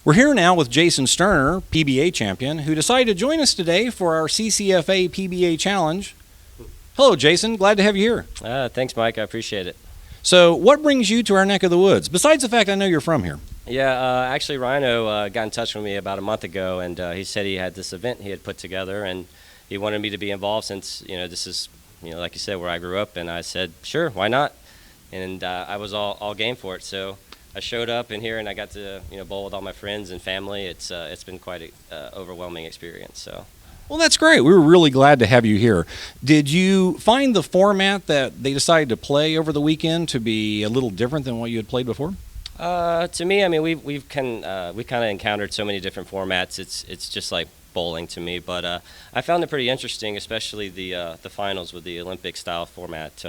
We're here now with Jason Sterner, PBA champion, who decided to join us today for our CCFA PBA challenge. Hello, Jason. Glad to have you here. Thanks, Mike. I appreciate it. So what brings you to our neck of the woods, besides the fact I know you're from here? Yeah, actually, Rhino got in touch with me about a month ago, and he said he had this event he had put together, and he wanted me to be involved since, this is, like you said, where I grew up, and I said, sure, why not? And I was all game for it, so I showed up in here, and I got to, bowl with all my friends and family. It's been quite an overwhelming experience, so. Well, that's great. We were really glad to have you here. Did you find the format that they decided to play over the weekend to be a little different than what you had played before? To me, I mean, we kind of encountered so many different formats. It's just like bowling to me, but I found it pretty interesting, especially the finals with the Olympic style format.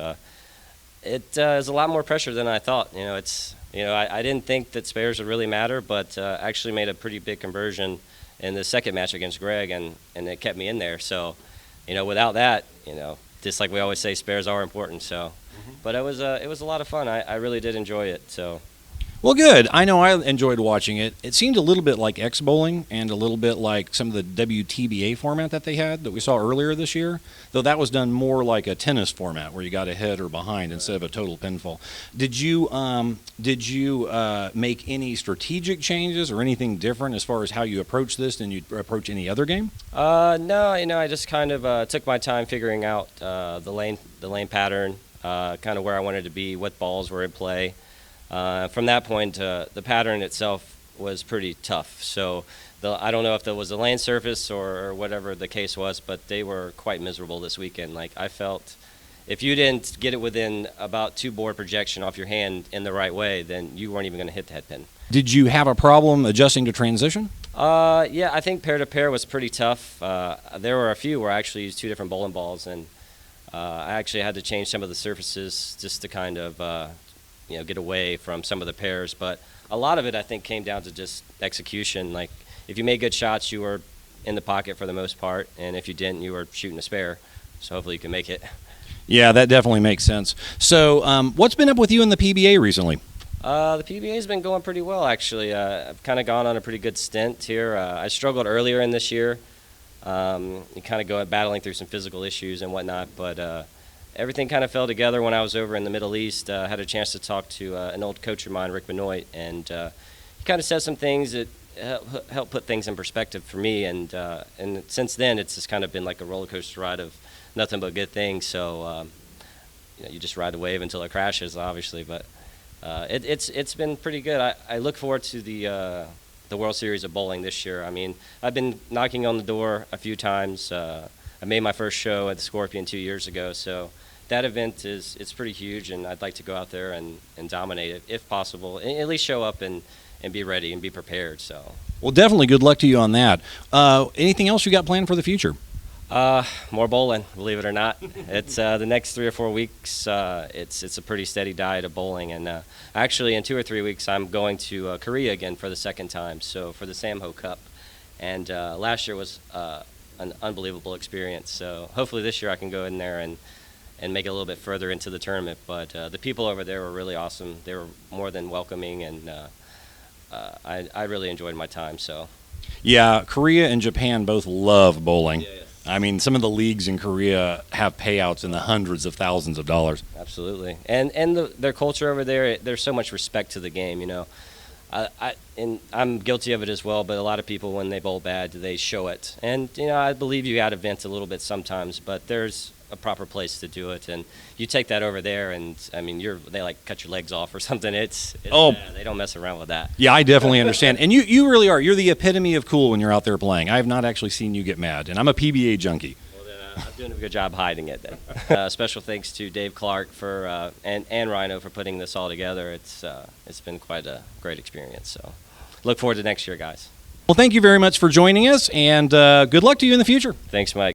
It is a lot more pressure than I thought. I didn't think that spares would really matter, but actually made a pretty big conversion in the second match against Greg, and it kept me in there. So, without that, just like we always say, spares are important. So, but it was a lot of fun. I really did enjoy it. So. Well, good. I know I enjoyed watching it. It seemed a little bit like X-bowling and a little bit like some of the WTBA format that they had that we saw earlier this year, though that was done more like a tennis format where you got ahead or behind instead of a total pinfall. Did you make any strategic changes or anything different as far as how you approach this than you approach any other game? No, I just kind of took my time figuring out the lane pattern, kind of where I wanted to be, what balls were in play. From that point, the pattern itself was pretty tough. So I don't know if there was a lane surface or whatever the case was, but they were quite miserable this weekend. Like, I felt if you didn't get it within about 2 board projection off your hand in the right way, then you weren't even going to hit the head pin. Did you have a problem adjusting to transition? Yeah, I think pair-to-pair was pretty tough. There were a few where I actually used 2 different bowling balls, and I actually had to change some of the surfaces just to kind of get away from some of the pairs. But a lot of it, I think, came down to just execution. Like, if you made good shots, you were in the pocket for the most part, and if you didn't, you were shooting a spare. So hopefully you can make it. Yeah, that definitely makes sense. So what's been up with you in the PBA recently? The PBA's been going pretty well, actually. I've kind of gone on a pretty good stint here. I struggled earlier in this year. You kind of go battling through some physical issues and whatnot, but everything kind of fell together when I was over in the Middle East. I had a chance to talk to an old coach of mine, Rick Benoit, and he kind of said some things that helped put things in perspective for me. And since then, it's just kind of been like a roller coaster ride of nothing but good things. So you just ride the wave until it crashes, obviously. But it's been pretty good. I look forward to the World Series of Bowling this year. I mean, I've been knocking on the door a few times. I made my first show at the Scorpion 2 years ago, so that event it's pretty huge, and I'd like to go out there and dominate it if possible, and at least show up and be ready and be prepared. So. Well, definitely good luck to you on that. Anything else you got planned for the future? More bowling, believe it or not. It's the next 3 or 4 weeks. It's a pretty steady diet of bowling, and actually in 2 or 3 weeks I'm going to Korea again for the second time. So for the Samho Cup, and last year was an unbelievable experience. So hopefully this year I can go in there and make it a little bit further into the tournament. But the people over there were really awesome. They were more than welcoming, and I really enjoyed my time. So. Yeah, Korea and Japan both love bowling. Yeah, yes. I mean, some of the leagues in Korea have payouts in the hundreds of thousands of dollars. Absolutely, and their culture over there, there's so much respect to the game. And I'm guilty of it as well, but a lot of people, when they bowl bad, they show it. And, I believe you got to vent a little bit sometimes, but there's a proper place to do it. And you take that over there, and, I mean, they, like, cut your legs off or something. It's they don't mess around with that. Yeah, I definitely understand. And you really are. You're the epitome of cool when you're out there playing. I have not actually seen you get mad, and I'm a PBA junkie. I'm doing a good job hiding it then. Special thanks to Dave Clark for and Rhino for putting this all together. It's been quite a great experience. So look forward to next year, guys. Well, thank you very much for joining us, and good luck to you in the future. Thanks, Mike.